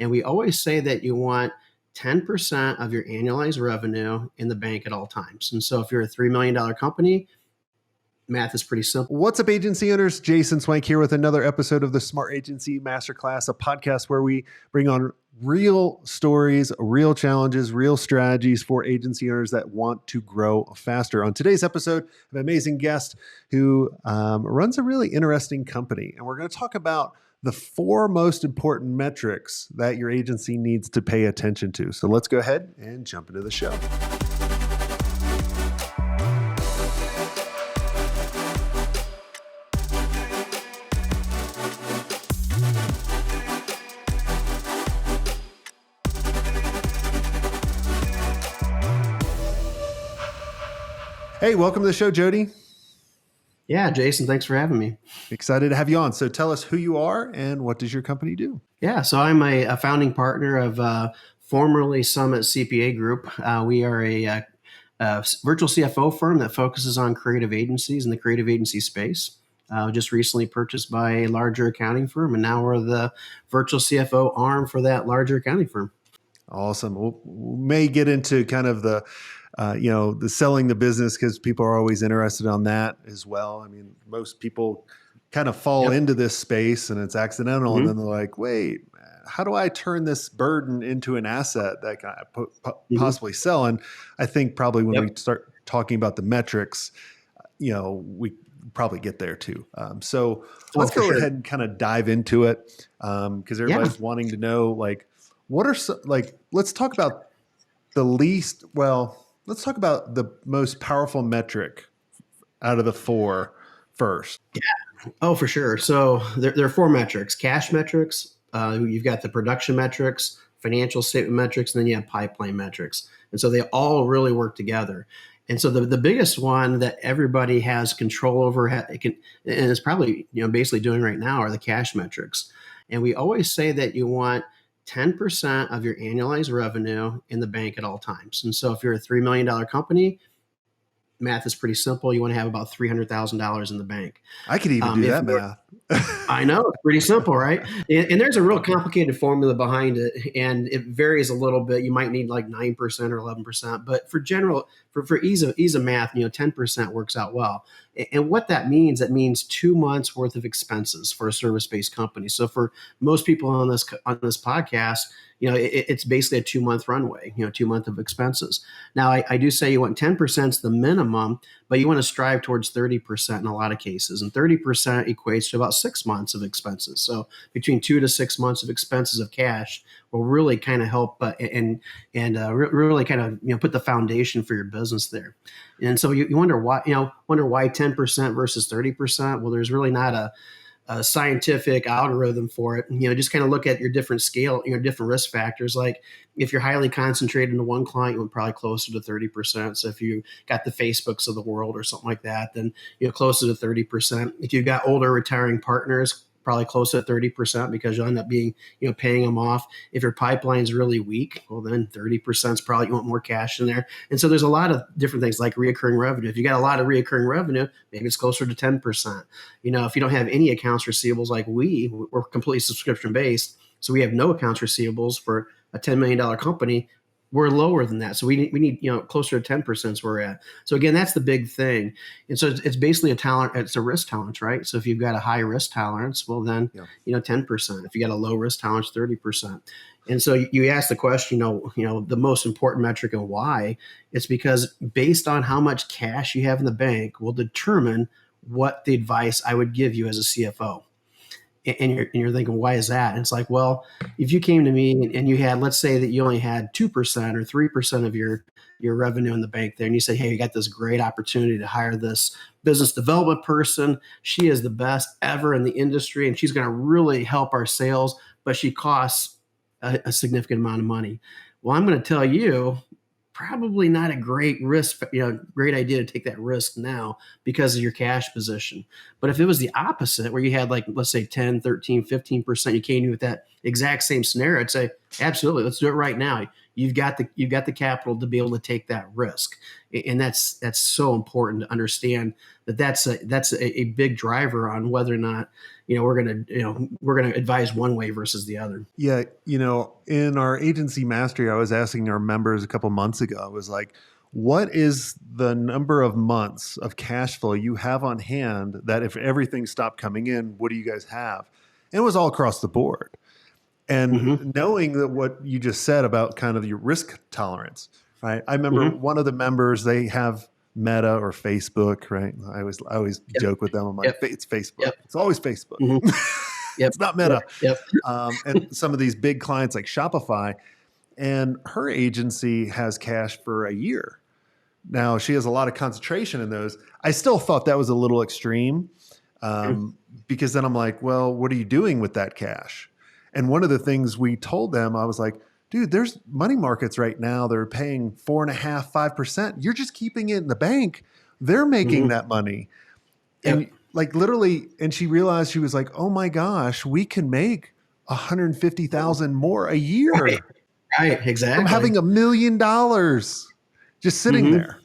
And we always say that you want 10% of your annualized revenue in the bank at all times. And so if you're a $3 million company, math is pretty simple. What's up, agency owners? Jason Swenk here with another episode of the Smart Agency Masterclass, a podcast where we bring on real stories, real challenges, real strategies for agency owners that want to grow faster. On today's episode, I have an amazing guest who runs a really interesting company. And we're going to talk about the 4 most important metrics that your agency needs to pay attention to. So let's go ahead and jump into the show. Hey, welcome to the show, Jody. Yeah, Jason, thanks for having me. Excited to have you on. So tell us who you are and what does your company do? Yeah, so I'm a founding partner of formerly Summit CPA Group. We are a virtual CFO firm that focuses on creative agencies in the creative agency space. Just recently purchased by a larger accounting firm, and now we're the virtual CFO arm for that larger accounting firm. Awesome. We may get into kind of the selling the business because people are always interested on that as well. I mean, most people kind of fall into this space and it's accidental. And then they're like, wait, how do I turn this burden into an asset that I possibly sell? And I think probably when we start talking about the metrics, we probably get there too. So let's go ahead and kind of dive into it because everybody's wanting to know, what are let's talk about let's talk about the most powerful metric out of the 4 first. Yeah. Oh, for sure. So there are 4 metrics: cash metrics. You've got the production metrics, financial statement metrics, and then you have pipeline metrics. And so they all really work together. And so the biggest one that everybody has control over, and is probably basically doing right now, are the cash metrics. And we always say that you want 10% of your annualized revenue in the bank at all times. And so if you're a $3 million company, math is pretty simple. You want to have about $300,000 in the bank. I could even do that math. I know, it's pretty simple, right? And there's a real complicated formula behind it, and it varies a little bit. You might need like 9% or 11%, but for ease of math, 10% works out well. And what that means 2 months worth of expenses for a service-based company. So for most people on this podcast, it's basically a 2-month runway, 2 months of expenses. Now, I do say you want 10% is the minimum, but you want to strive towards 30% in a lot of cases. And 30% equates to about 6 months of expenses. So between 2 to 6 months of expenses of cash will really kind of help and really kind of put the foundation for your business there. And so you wonder why 10% versus 30%. Well, there's really not a scientific algorithm for it. Just kind of look at your different scale, different risk factors. Like if you're highly concentrated into one client, you would probably closer to 30%. So if you got the Facebooks of the world or something like that, then closer to 30%. If you've got older retiring partners, probably close to 30% because you'll end up being, paying them off. If your pipeline's really weak, well, then 30% is probably, you want more cash in there. And so there's a lot of different things like reoccurring revenue. If you got a lot of reoccurring revenue, maybe it's closer to 10%. If you don't have any accounts receivables like we're completely subscription based. So we have no accounts receivables for a $10 million company. We're lower than that. So we need, closer to 10% is where we're at. So again, that's the big thing. And so it's basically it's a risk tolerance, right? So if you've got a high risk tolerance, well then, 10%. If you got a low risk tolerance, 30%. And so you ask the question, the most important metric and why. It's because based on how much cash you have in the bank will determine what the advice I would give you as a CFO. And you're thinking, why is that? And it's like, well, if you came to me and you had, let's say that you only had 2% or 3% of your revenue in the bank there, and you say, hey, you got this great opportunity to hire this business development person. She is the best ever in the industry, and she's going to really help our sales, but she costs a significant amount of money. Well, I'm going to tell you, probably not a great risk, great idea to take that risk now because of your cash position. But if it was the opposite, where you had let's say 10, 13, 15%, you came in with that exact same scenario, I'd say, absolutely, let's do it right now. You've got the capital to be able to take that risk. And that's so important to understand that's a big driver on whether or not, we're going to advise one way versus the other. Yeah. In our agency mastery, I was asking our members a couple months ago, I was like, what is the number of months of cash flow you have on hand that if everything stopped coming in, what do you guys have? And it was all across the board. And Mm-hmm. knowing that what you just said about kind of your risk tolerance, right? I remember Mm-hmm. one of the members, they have Meta or Facebook, right? I always Yep. joke with them. I'm like, Yep. it's Facebook. Yep. It's always Facebook. Mm-hmm. Yep. It's not Yep. Meta. Yep. And some of these big clients like Shopify, and her agency has cash for a year. Now she has a lot of concentration in those. I still thought that was a little extreme, because then I'm like, well, what are you doing with that cash? And one of the things we told them, I was like, dude, there's money markets right now. They're paying 4.5%, 5%. You're just keeping it in the bank. They're making Mm-hmm. that money. Yep. And like literally, and she realized, she was like, oh my gosh, we can make 150,000 more a year Right. Exactly. from having $1 million just sitting Mm-hmm. there.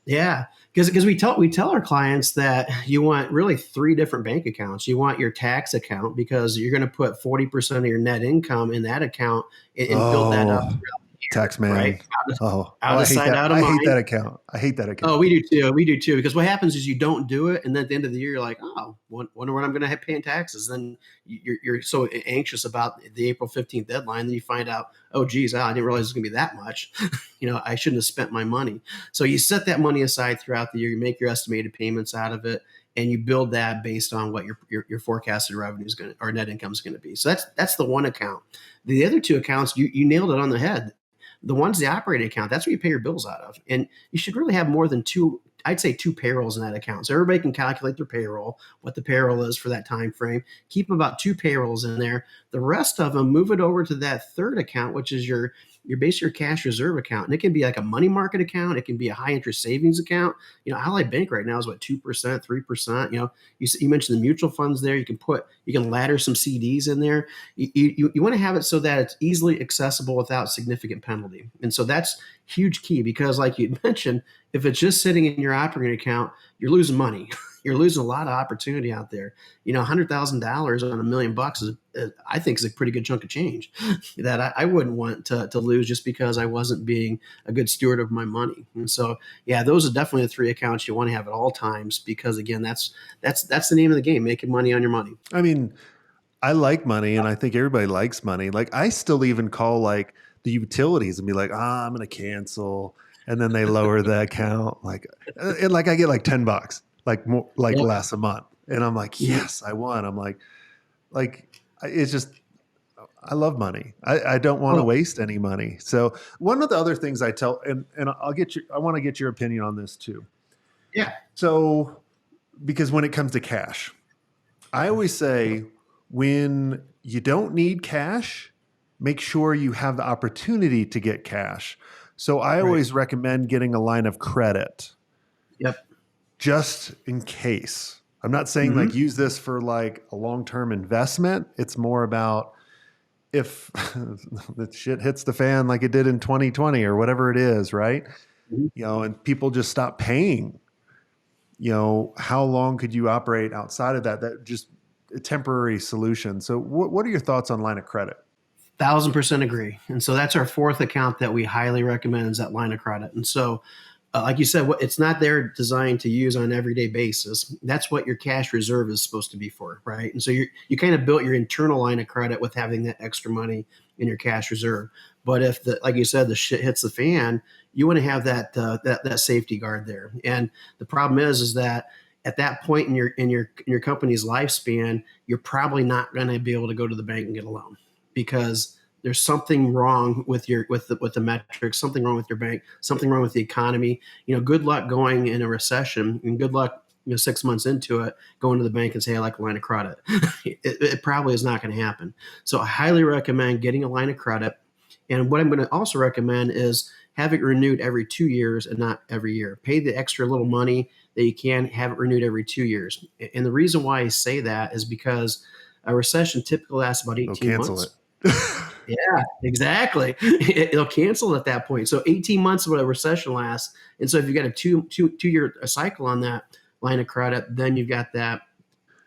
Yeah, because we tell our clients that you want really 3 different bank accounts. You want your tax account because you're going to put 40% of your net income in that account and build that up Oh, tax man. right? Out of I hate sight, that. out of I mind. hate that account. I hate that account. Oh, we do too. We do too. Because what happens is you don't do it, and then at the end of the year, you're like, oh, wonder when I'm going to have paying taxes. Then you're so anxious about the April 15th deadline. Then you find out, oh, geez, I didn't realize it was going to be that much. I shouldn't have spent my money. So you set that money aside throughout the year. You make your estimated payments out of it, and you build that based on what your forecasted revenue is going to, or net income is going to be. So that's the one account. The other 2 accounts, you nailed it on the head. The one's the operating account. That's where you pay your bills out of. And you should really have more than 2, I'd say 2 payrolls in that account. So everybody can calculate their payroll, what the payroll is for that time frame. Keep about 2 payrolls in there. The rest of them, move it over to that third account, which is your basically your cash reserve account. And it can be like a money market account. It can be a high interest savings account. Ally Bank right now is what, 2%, 3%. You mentioned the mutual funds there. You can ladder some CDs in there. You want to have it so that it's easily accessible without significant penalty. And so that's huge key, because like you mentioned, if it's just sitting in your operating account, you're losing money. You're losing a lot of opportunity out there. $100,000 on $1 million is, I think, is a pretty good chunk of change that I wouldn't want to lose just because I wasn't being a good steward of my money. And so, yeah, those are definitely the 3 accounts you want to have at all times, because again, that's the name of the game, making money on your money. I mean, I like money, and I think everybody likes money. Like I still even call like the utilities and be like, I'm going to cancel. And then they lower the account. And like I get like $10, like more, like Yep. less a month. And I'm like, yes, I won. I'm like, it's just, I love money. I don't want to waste any money. So one of the other things I tell, and I want to get your opinion on this too. Yeah. So, because when it comes to cash, I always say when you don't need cash, make sure you have the opportunity to get cash. So I always recommend getting a line of credit. Yep. Just in case. I'm not saying like use this for like a long-term investment. It's more about if the shit hits the fan like it did in 2020 or whatever it is, right? And people just stop paying. How long could you operate outside of that? That just a temporary solution. So what are your thoughts on line of credit? 1,000% agree. And so that's our 4th account that we highly recommend, is that line of credit. And so, like you said, it's not there designed to use on an everyday basis. That's what your cash reserve is supposed to be for, right? And so you kind of built your internal line of credit with having that extra money in your cash reserve. But if like you said, the shit hits the fan, you want to have that safety guard there. And the problem is that at that point in your company's lifespan, you're probably not going to be able to go to the bank and get a loan, because there's something wrong with the metrics, something wrong with your bank, something wrong with the economy. Good luck going in a recession, and good luck 6 months into it going to the bank and say, I like a line of credit. it probably is not going to happen. So I highly recommend getting a line of credit. And what I'm going to also recommend is have it renewed every 2 years and not every year. Pay the extra little money that you can, have it renewed every 2 years. And the reason why I say that is because a recession typically lasts about 18 months. Cancel it. Yeah, exactly. It'll cancel at that point. So 18 months of what a recession lasts. And so if you got a two-year cycle on that line of credit, then you've got that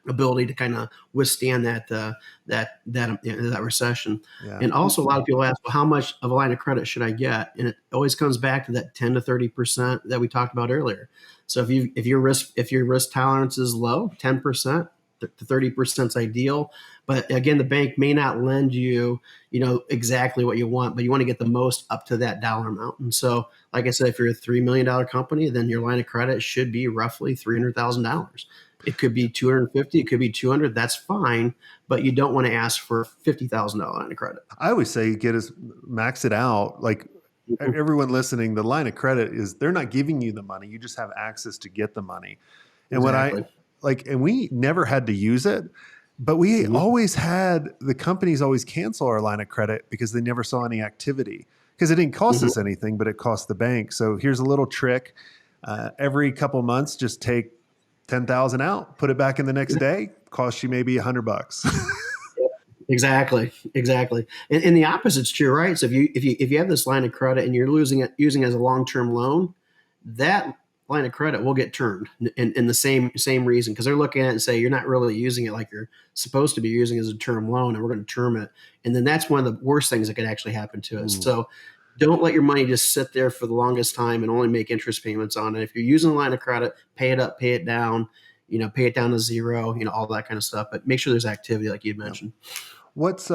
ability to kind of withstand that recession. Yeah. And also, a lot of people ask, well, how much of a line of credit should I get? And it always comes back to that 10 to 30% that we talked about earlier. So if your risk tolerance is low, 10% to 30% is ideal. But again, the bank may not lend you, exactly what you want, but you want to get the most up to that dollar amount. And so, like I said, if you're a $3 million company, then your line of credit should be roughly $300,000. It could be 250, it could be 200. That's fine, but you don't want to ask for $50,000 line of credit. I always say max it out. Like everyone listening, the line of credit is they're not giving you the money. You just have access to get the money. And Exactly. and we never had to use it, but we always had, the companies always cancel our line of credit because they never saw any activity, because it didn't cost us anything, but it cost the bank. So here's a little trick. Every couple months, just take 10,000 out, put it back in the next day, cost you maybe $100. Exactly. And the opposite's true, right? So if you have this line of credit and you're using it as a long-term loan, that line of credit will get turned in the same reason, because they're looking at it and say you're not really using it like you're supposed to be using it as a term loan, and we're going to term it. And then that's one of the worst things that could actually happen to us. So don't let your money just sit there for the longest time and only make interest payments on it. If you're using a line of credit, pay it up, pay it down, pay it down to zero, all that kind of stuff. But make sure there's activity, like you mentioned. What's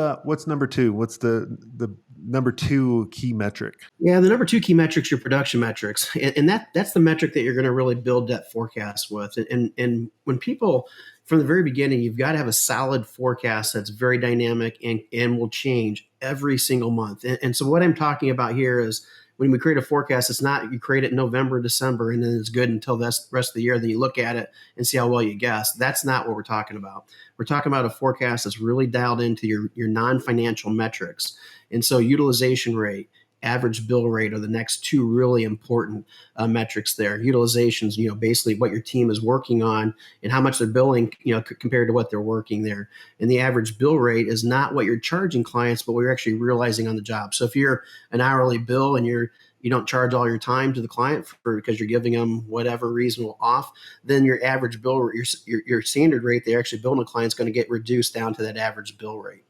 number two? What's the number two key metric? Yeah, the number two key metrics, your production metrics, and that's the metric that you're going to really build that forecast with. And when people, from the very beginning, you've got to have a solid forecast that's very dynamic and will change every single month. And so what I'm talking about here is, when we create a forecast, it's not you create it in November, December, and then it's good until the rest of the year. Then you look at it and see how well you guess. That's not what we're talking about. We're talking about a forecast that's really dialed into your non-financial metrics. And so utilization rate, average bill rate are the next two really important metrics there. Utilizations, basically what your team is working on and how much they're billing, compared to what they're working there. And the average bill rate is not what you're charging clients, but what you're actually realizing on the job. So if you're an hourly bill and you don't charge all your time to the client because you're giving them whatever reasonable off, then your average bill, your standard rate they're actually billing a client is going to get reduced down to that average bill rate.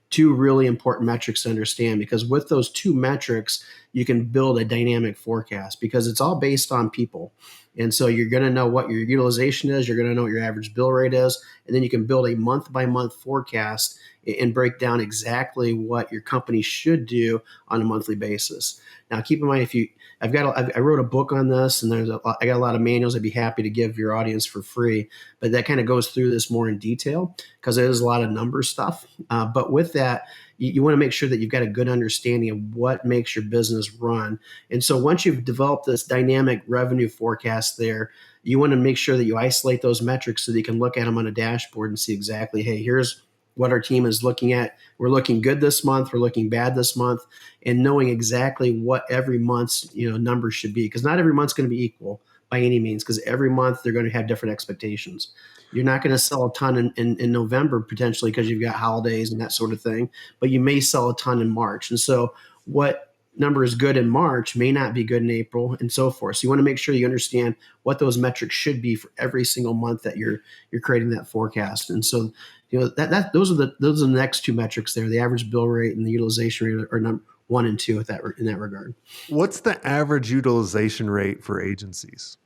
Two really important metrics to understand, because with those two metrics, you can build a dynamic forecast, because it's all based on people. And so you're going to know what your utilization is, you're going to know what your average bill rate is, and then you can build a month by month forecast and break down exactly what your company should do on a monthly basis. Now, keep in mind, I wrote a book on this, and I got a lot of manuals I'd be happy to give your audience for free, but that kind of goes through this more in detail, because there's a lot of number stuff. But with that, you want to make sure that you've got a good understanding of what makes your business run. And so once you've developed this dynamic revenue forecast there, you want to make sure that you isolate those metrics so that you can look at them on a dashboard and see exactly, hey, here's what our team is looking at. We're looking good this month, we're looking bad this month, and knowing exactly what every month's numbers should be, because not every month's going to be equal by any means, because every month they're going to have different expectations. You're not going to sell a ton in November potentially because you've got holidays and that sort of thing, but you may sell a ton in March. And so what number is good in March may not be good in April, and so forth. So you want to make sure you understand what those metrics should be for every single month that you're creating that forecast. And so those are the next two metrics there. The average bill rate and the utilization rate are number 1 and 2 in that regard. What's the average utilization rate for agencies?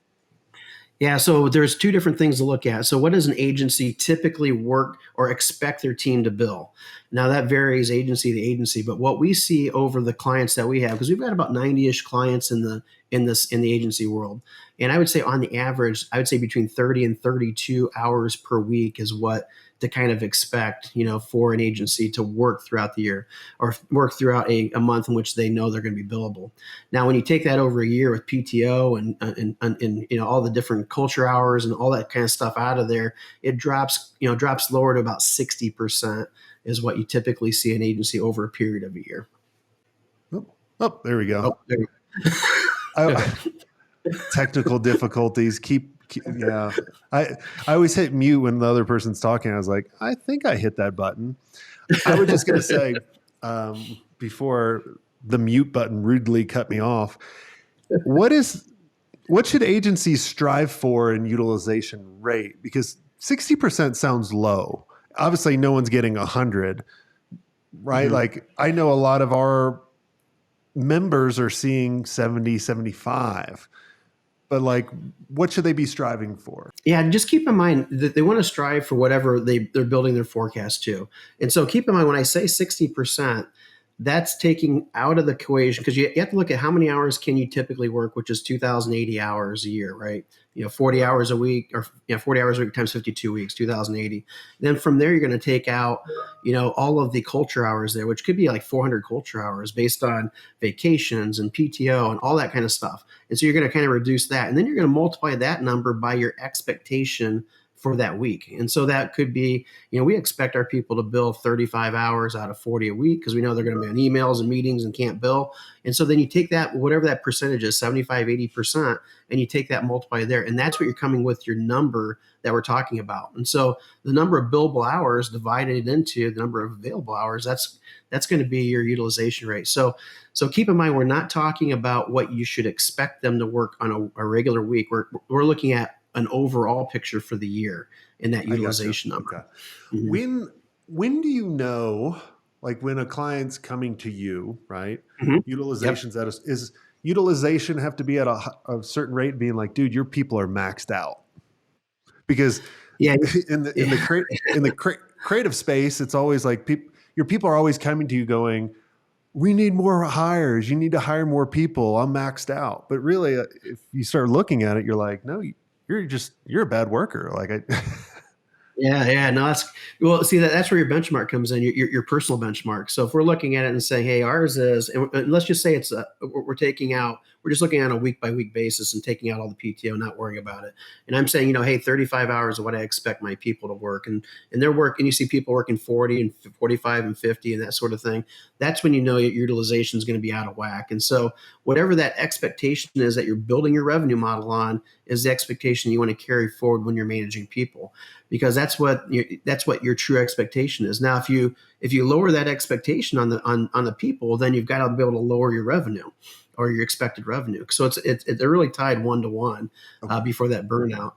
Yeah, so there's two different things to look at. So what does an agency typically work or expect their team to bill? Now that varies agency to agency, but what we see over the clients that we have, because we've got about 90-ish clients in the agency world, and I would say on the average, I would say between 30 and 32 hours per week is what to kind of expect, for an agency to work throughout the year, or work throughout a month in which they know they're going to be billable. Now, when you take that over a year with PTO and all the different culture hours and all that kind of stuff out of there, it drops lower to about 60% is what you typically see an agency over a period of a year. Oh, there we go. Oh, there we go. Technical difficulties. Yeah. I always hit mute when the other person's talking. I was like, I think I hit that button. I was just going to say, before the mute button rudely cut me off, what should agencies strive for in utilization rate? Because 60% sounds low. Obviously no one's getting 100, right? Mhm. Like I know a lot of our members are seeing 70, 75, but like what should they be striving for? Yeah, just keep in mind that they want to strive for whatever they're building their forecast to. And so keep in mind when I say 60%, that's taking out of the equation because you have to look at how many hours can you typically work, which is 2,080 hours a year, right? 40 hours a week or 40 hours a week times 52 weeks, 2,080. Then from there, you're going to take out, all of the culture hours there, which could be like 400 culture hours based on vacations and PTO and all that kind of stuff. And so you're going to kind of reduce that. And then you're going to multiply that number by your expectation for that week. And so that could be, we expect our people to bill 35 hours out of 40 a week because we know they're going to be on emails and meetings and can't bill. And so then you take that, whatever that percentage is, 75, 80%, and you take that multiply there. And that's what you're coming with your number that we're talking about. And so the number of billable hours divided into the number of available hours, that's going to be your utilization rate. So keep in mind, we're not talking about what you should expect them to work on a regular week. We're looking at an overall picture for the year in that utilization number. Okay. Mm-hmm. When do you know, like when a client's coming to you, right? Mm-hmm. Utilization's is utilization have to be at a certain rate, being like, dude, your people are maxed out. Because Yeah. in the creative space, it's always like your people are always coming to you going, we need more hires. You need to hire more people. I'm maxed out. But really, if you start looking at it, you're like, no, you're a bad worker. Like Yeah, no, see that's where your benchmark comes in, your personal benchmark. So if we're looking at it and saying, hey, ours is, and let's just say we're just looking at a week by week basis and taking out all the PTO, not worrying about it. And I'm saying, hey, 35 hours is what I expect my people to work, and their work, and you see people working 40 and 45 and 50 and that sort of thing. That's when your utilization is going to be out of whack. And so whatever that expectation is that you're building your revenue model on is the expectation you want to carry forward when you're managing people, because that's what your true expectation is. Now, if you lower that expectation on the people, then you've got to be able to lower your revenue or your expected revenue. So they're really tied one to one before that burnout.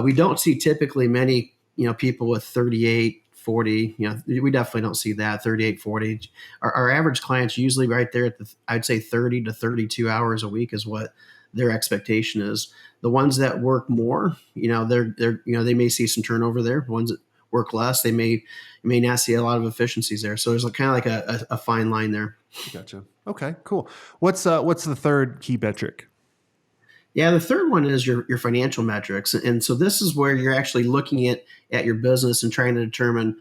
We don't see typically many people with 38, 40. We definitely don't see that 38, 40. Our average clients usually right there at I'd say 30 to 32 hours a week is what their expectation is. The ones that work more, they may see some turnover there. The ones that work less, they may not see a lot of efficiencies there. So there's kind of like a fine line there. Gotcha. Okay, cool. What's the third key metric? Yeah, the third one is your financial metrics. And so this is where you're actually looking at your business and trying to determine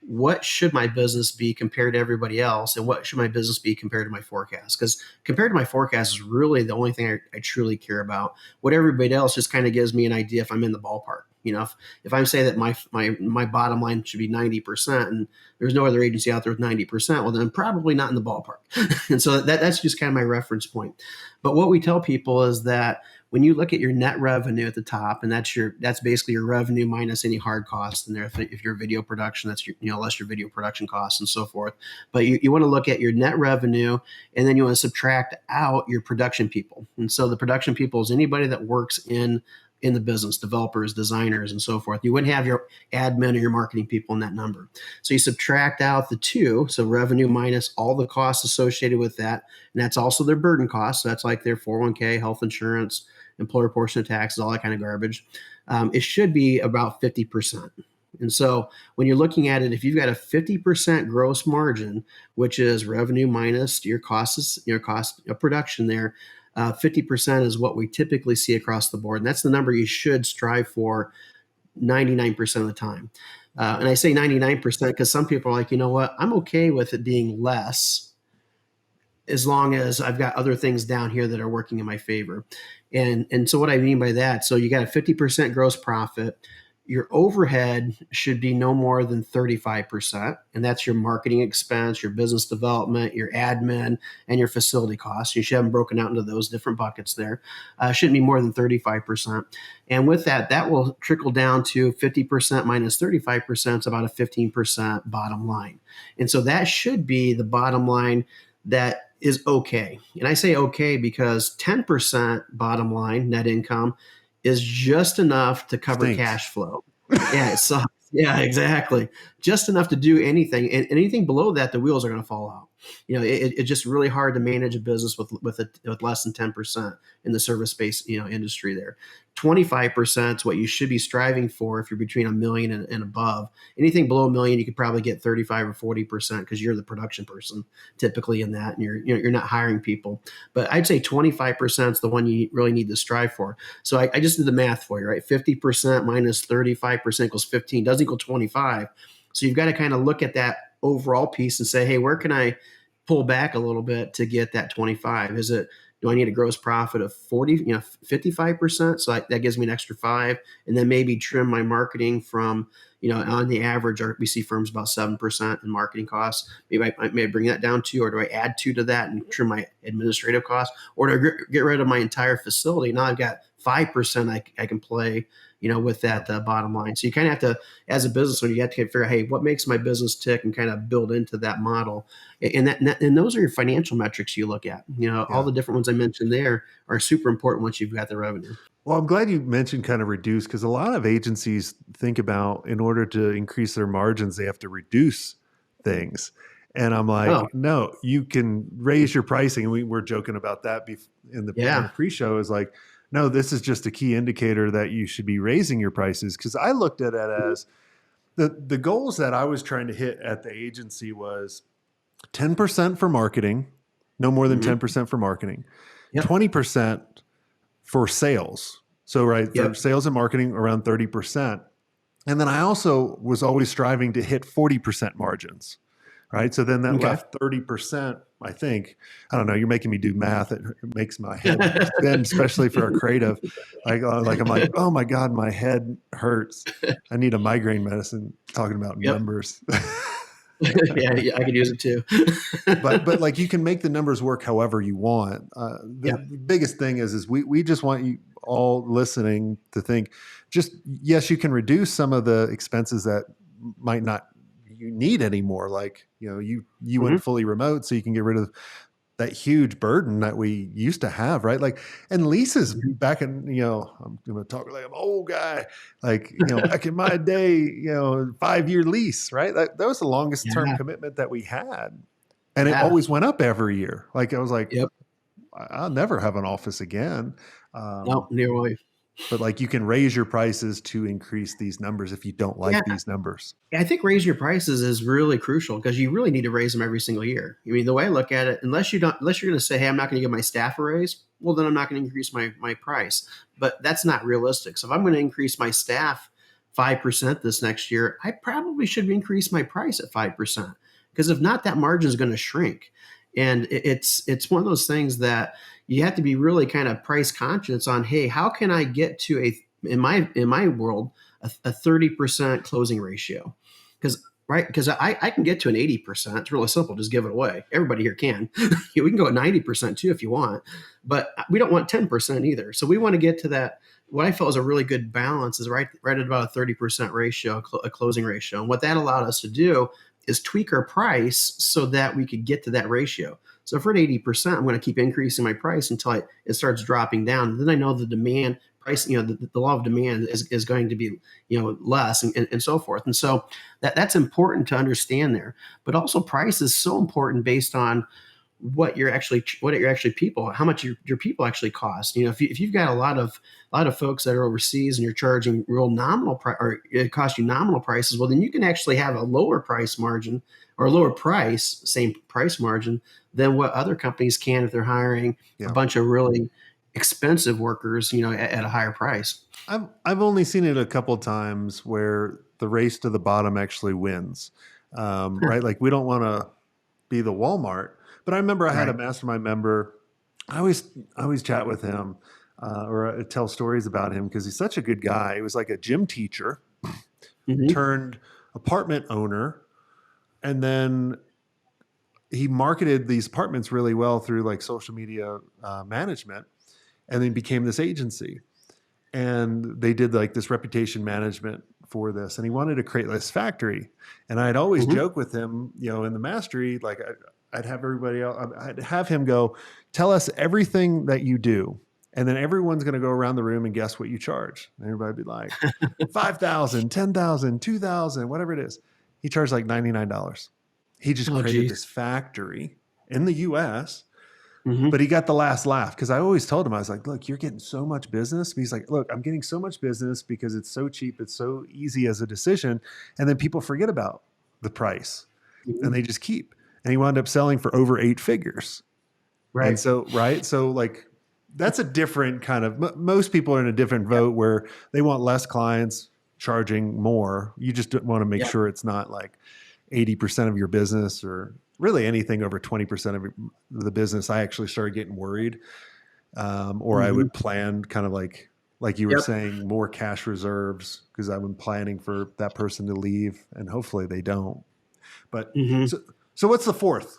what should my business be compared to everybody else, and what should my business be compared to my forecast? Because compared to my forecast is really the only thing I truly care about. What everybody else just kind of gives me an idea if I'm in the ballpark. If I'm saying that my bottom line should be 90% and there's no other agency out there with 90%, well, then I'm probably not in the ballpark. And so that's just kind of my reference point. But what we tell people is that when you look at your net revenue at the top, and that's basically your revenue minus any hard costs in there. If you're video production, that's less your video production costs and so forth. But you want to look at your net revenue, and then you want to subtract out your production people. And so the production people is anybody that works in the business, developers, designers, and so forth. You wouldn't have your admin or your marketing people in that number. So you subtract out the two, so revenue minus all the costs associated with that, and that's also their burden costs. So that's like their 401k, health insurance, employer portion of taxes, all that kind of garbage. It should be about 50%. And so when you're looking at it, if you've got a 50% gross margin, which is revenue minus your costs, your cost of production there, 50% is what we typically see across the board. And that's the number you should strive for 99% of the time. And I say 99% because some people are like, you know what, I'm okay with it being less as long as I've got other things down here that are working in my favor. And so what I mean by that, so you got a 50% gross profit. Your overhead should be no more than 35%. And that's your marketing expense, your business development, your admin, and your facility costs. You should have them broken out into those different buckets there. Shouldn't be more than 35%. And with that, that will trickle down to 50% minus 35% is about a 15% bottom line. And so that should be the bottom line that is okay. And I say okay because 10% bottom line net income is just enough to cover cash flow. Yeah, it sucks. Yeah, exactly. Just enough to do anything, and anything below that, the wheels are going to fall out. It's just really hard to manage a business with less than 10% in the service based industry. There, 25% is what you should be striving for if you're between a million and above. Anything below a million, you could probably get 35 or 40% because you're the production person typically in that, and you're not hiring people. But I'd say 25% is the one you really need to strive for. So I just did the math for you, right? 50% minus 35% equals 15, doesn't equal 25. So you've got to kind of look at that overall piece and say, hey, where can I pull back a little bit to get that 25? Do I need a gross profit of 55%? So that gives me an extra five. And then maybe trim my marketing from, on the average, we see firms about 7% in marketing costs. Maybe I may bring that down to, or do I add two to that and trim my administrative costs? Or do I get rid of my entire facility? Now I've got 5% I can play, with that bottom line. So you kind of have to, as a business owner, you have to figure out, hey, what makes my business tick, and kind of build into that model. And those are your financial metrics you look at. All the different ones I mentioned there are super important once you've got the revenue. Well, I'm glad you mentioned kind of reduce, because a lot of agencies think about, in order to increase their margins, they have to reduce things. And I'm like, Oh, no, you can raise your pricing. And we were joking about that in the pre-show, is like, no, this is just a key indicator that you should be raising your prices. Because I looked at it as the goals that I was trying to hit at the agency was 10% for marketing, no more than 10% for marketing, 20% for sales. So, right, for sales and marketing, around 30%. And then I also was always striving to hit 40% margins, right? So then that left 30%, I think. I don't know, you're making me do math. It makes my head spin, especially for a creative. I'm like, oh my God, my head hurts. I need a migraine medicine talking about numbers. yeah, I could use it too. but like, you can make the numbers work however you want. The biggest thing is we just want you all listening to think, just, yes, you can reduce some of the expenses that might not you need anymore. Like, you went fully remote, so you can get rid of that huge burden that we used to have, right? Like, and leases back in, I'm going to talk like I'm an old guy, like, back in my day, 5-year lease, right? That was the longest term commitment that we had. And it always went up every year. Like, I was like, I'll never have an office again. No, nearly. But like, you can raise your prices to increase these numbers if you don't like these numbers. I think raising your prices is really crucial, because you really need to raise them every single year. I mean, the way I look at it, unless you're going to say, hey, I'm not going to give my staff a raise, well, then I'm not going to increase my price. But that's not realistic. So if I'm going to increase my staff 5% this next year, I probably should increase my price at 5%, because if not, that margin is going to shrink. And it's one of those things that you have to be really kind of price conscious on. Hey, how can I get to in my world, a 30% closing ratio? Because I can get to an 80%. It's really simple. Just give it away. Everybody here can. We can go at 90% too if you want, but we don't want 10% either. So we want to get to that. What I felt was a really good balance is right at about a 30% ratio, a closing ratio. And what that allowed us to do is tweak our price so that we could get to that ratio. So if we're at 80%, I'm going to keep increasing my price until it starts dropping down. And then I know the demand price, the law of demand is going to be, less, and so forth. And so that's important to understand there. But also, price is so important based on what you're actually people, how much your people actually cost. If you've got a lot of folks that are overseas and you're charging real nominal price, or it costs you nominal prices, well, then you can actually have a lower price margin, or a lower price, same price margin, than what other companies can if they're hiring a bunch of really expensive workers, at a higher price. I've only seen it a couple of times where the race to the bottom actually wins, right? Like, we don't want to be the Walmart. But I remember I had a mastermind member. I always chat with him, or I tell stories about him, because he's such a good guy. He was like a gym teacher turned apartment owner, and then he marketed these apartments really well through like social media management, and then became this agency. And they did like this reputation management for this, and he wanted to create this factory. And I'd always joke with him, in the mastery, like I'd have everybody else, I'd have him go, tell us everything that you do And then everyone's going to go around the room and guess what you charge. And everybody be like, 5,000, 10,000, 2,000, whatever it is. He charged like $99. He just Oh, created geez. this factory in the US, Hmm. but he got the last laugh. Cause I always told him, I was like, look, you're getting so much business. But he's like, look, I'm getting so much business because it's so cheap. It's so easy as a decision. And then people forget about the price and Hmm. they just keep, and he wound up selling for over 8 figures. And Right. so, right. So like, that's a different kind of, most people are in a different vote where they want less clients charging more. You just want to make Yeah. sure it's not like 80% of your business or really anything over 20% of the business. I actually started getting worried. Or I Hmm. would plan kind of like you were Yep. saying, more cash reserves because I've been planning for that person to leave and hopefully they don't. But Hmm. so what's the fourth?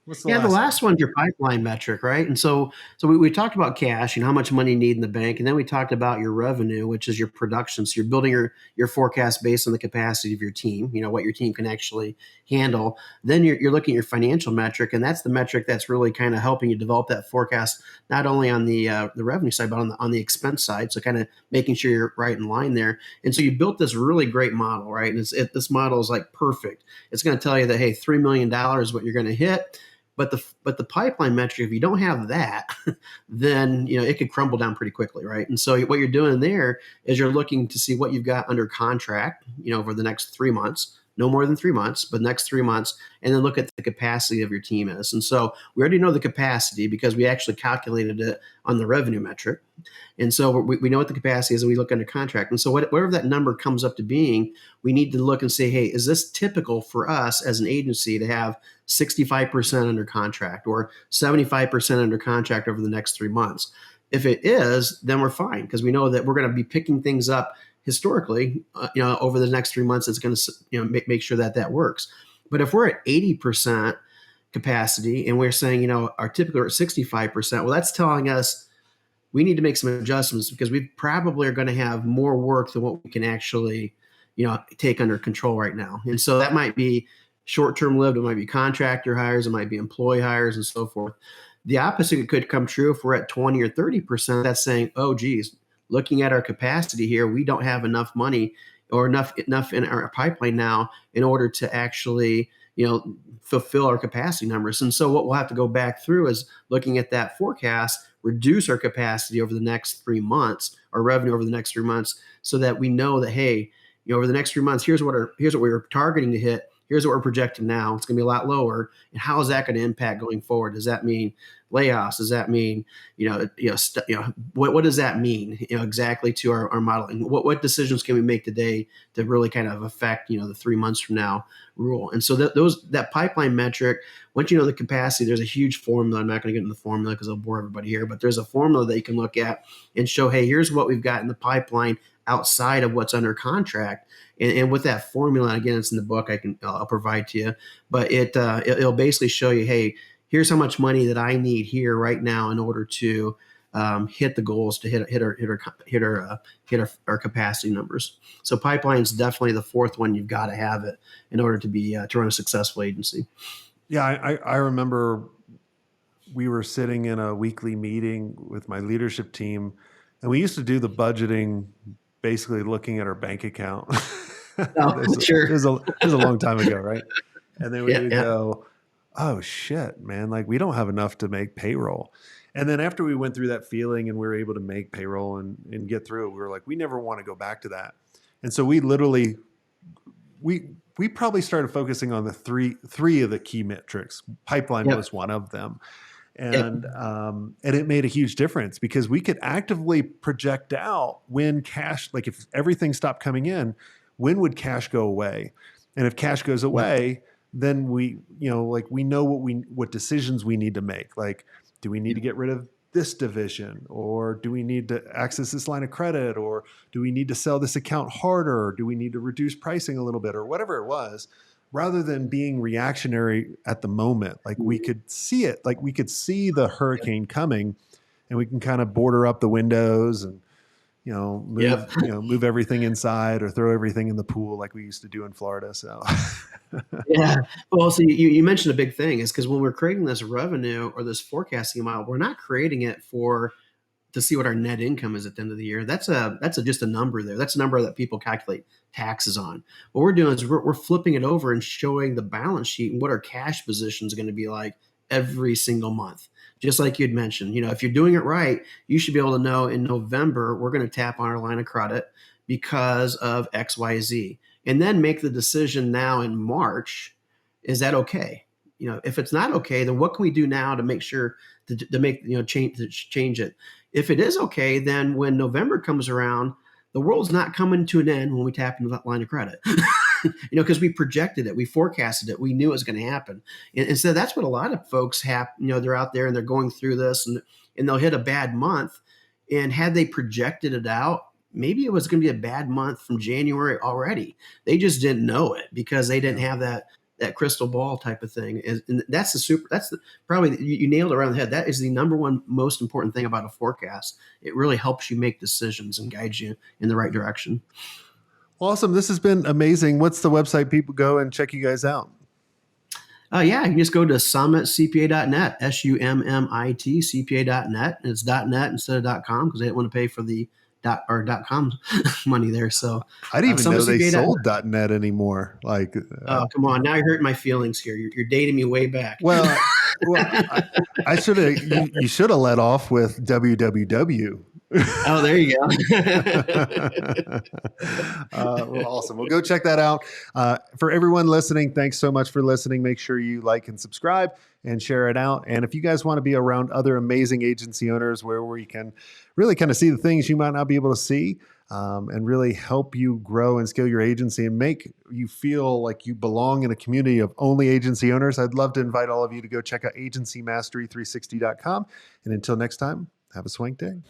What's the Yeah, the last one? last one's your pipeline metric, right? And so we talked about cash and how much money you need in the bank, and then we talked about your revenue, which is your production. So you're building your forecast based on the capacity of your team, what your team can actually handle. Then you're looking at your financial metric, and that's the metric that's really kind of helping you develop that forecast, not only on the revenue side, but on the expense side. So kind of making sure you're right in line there. And so you built this really great model, right? And this model is like perfect. It's going to tell you that, hey, $3 million is what you're going to hit. But the pipeline metric, if you don't have that, then it could crumble down pretty quickly, right? And so what you're doing there is you're looking to see what you've got under contract, over the next 3 months, no more than 3 months, but next 3 months, and then look at the capacity of your team is. And so we already know the capacity because we actually calculated it on the revenue metric. And so we know what the capacity is, and we look under contract. And so whatever that number comes up to being, we need to look and say, hey, is this typical for us as an agency to have 65% under contract or 75% under contract over the next 3 months? If it is, then we're fine because we know that we're going to be picking things up historically, over the next 3 months. It's going to, make sure that works. But if we're at 80% capacity and we're saying, our typical are at 65%, well, that's telling us we need to make some adjustments because we probably are going to have more work than what we can actually, take under control right now. And so that might be short-term lived, it might be contractor hires, it might be employee hires, and so forth. The opposite could come true if we're at 20 or 30%. That's saying, oh, geez, looking at our capacity here, we don't have enough money or enough in our pipeline now in order to actually, fulfill our capacity numbers. And so what we'll have to go back through is looking at that forecast, reduce our capacity over the next 3 months, our revenue over the next 3 months, so that we know that, hey, over the next 3 months, here's what we were targeting to hit. Here's what we're projecting now. It's going to be a lot lower. And how is that going to impact going forward? Does that mean layoffs? Does that mean, what does that mean, exactly to our modeling? What decisions can we make today to really kind of affect, the 3 months from now rule? And so that pipeline metric, once you know the capacity, there's a huge formula. I'm not going to get into the formula because I'll bore everybody here, but there's a formula that you can look at and show, hey, here's what we've got in the pipeline outside of what's under contract. And with that formula, again, it's in the book. I'll provide to you, but it'll basically show you, hey, here's how much money that I need here right now in order to hit the goals, to hit our capacity numbers. So pipeline is definitely the fourth one. You've got to have it in order to be to run a successful agency. Yeah, I remember we were sitting in a weekly meeting with my leadership team, and we used to do the budgeting basically looking at our bank account. Oh, sure. It was a long time ago, right? And then we Yeah, would yeah. go, oh shit, man, like we don't have enough to make payroll. And then after we went through that feeling and we were able to make payroll and get through it, we were like, we never want to go back to that. And so we literally we probably started focusing on the three of the key metrics. Pipeline Yep. was one of them. Yep. And it made a huge difference because we could actively project out when cash, like if everything stopped coming in, when would cash go away? And if cash goes Yep. away, then we know what decisions we need to make. Like, do we need to get rid of this division, or do we need to access this line of credit, or do we need to sell this account harder, or do we need to reduce pricing a little bit, or whatever it was, rather than being reactionary at the moment. Like we could see it, like we could see the hurricane coming, and we can kind of border up the windows and Yep. move everything inside or throw everything in the pool like we used to do in Florida. So Yeah. Well, so you mentioned a big thing is because when we're creating this revenue or this forecasting model, we're not creating it to see what our net income is at the end of the year. That's just a number there. That's a number that people calculate taxes on. What we're doing is we're flipping it over and showing the balance sheet and what our cash position is going to be like every single month. Just like you'd mentioned, if you're doing it right, you should be able to know in November, we're going to tap on our line of credit because of XYZ. And then make the decision now in March, is that okay? If it's not okay, then what can we do now to make sure to make, change it? If it is okay, then when November comes around, the world's not coming to an end when we tap into that line of credit. Because we projected it, we forecasted it, we knew it was going to happen. And so that's what a lot of folks have, they're out there and they're going through this and they'll hit a bad month. And had they projected it out, maybe it was going to be a bad month from January already. They just didn't know it because they didn't have that crystal ball type of thing. And probably you nailed it around the head. That is the number one most important thing about a forecast. It really helps you make decisions and guides you in the right direction. Awesome. This has been amazing. What's the website people go and check you guys out? You can just go to summitcpa.net, SUMMIT CPA.net. And it's .net instead of .com because they didn't want to pay for the .com money there. So I didn't even know they sold .net anymore. Like, oh, come on. Now you're hurting my feelings here. You're dating me way back. Well, I should have, you should have let off with www. Oh, there you go. Well, awesome. Well, go check that out. For everyone listening, thanks so much for listening. Make sure you like and subscribe and share it out. And if you guys want to be around other amazing agency owners where we can really kind of see the things you might not be able to see, and really help you grow and scale your agency and make you feel like you belong in a community of only agency owners, I'd love to invite all of you to go check out agencymastery360.com. And until next time, have a swank day.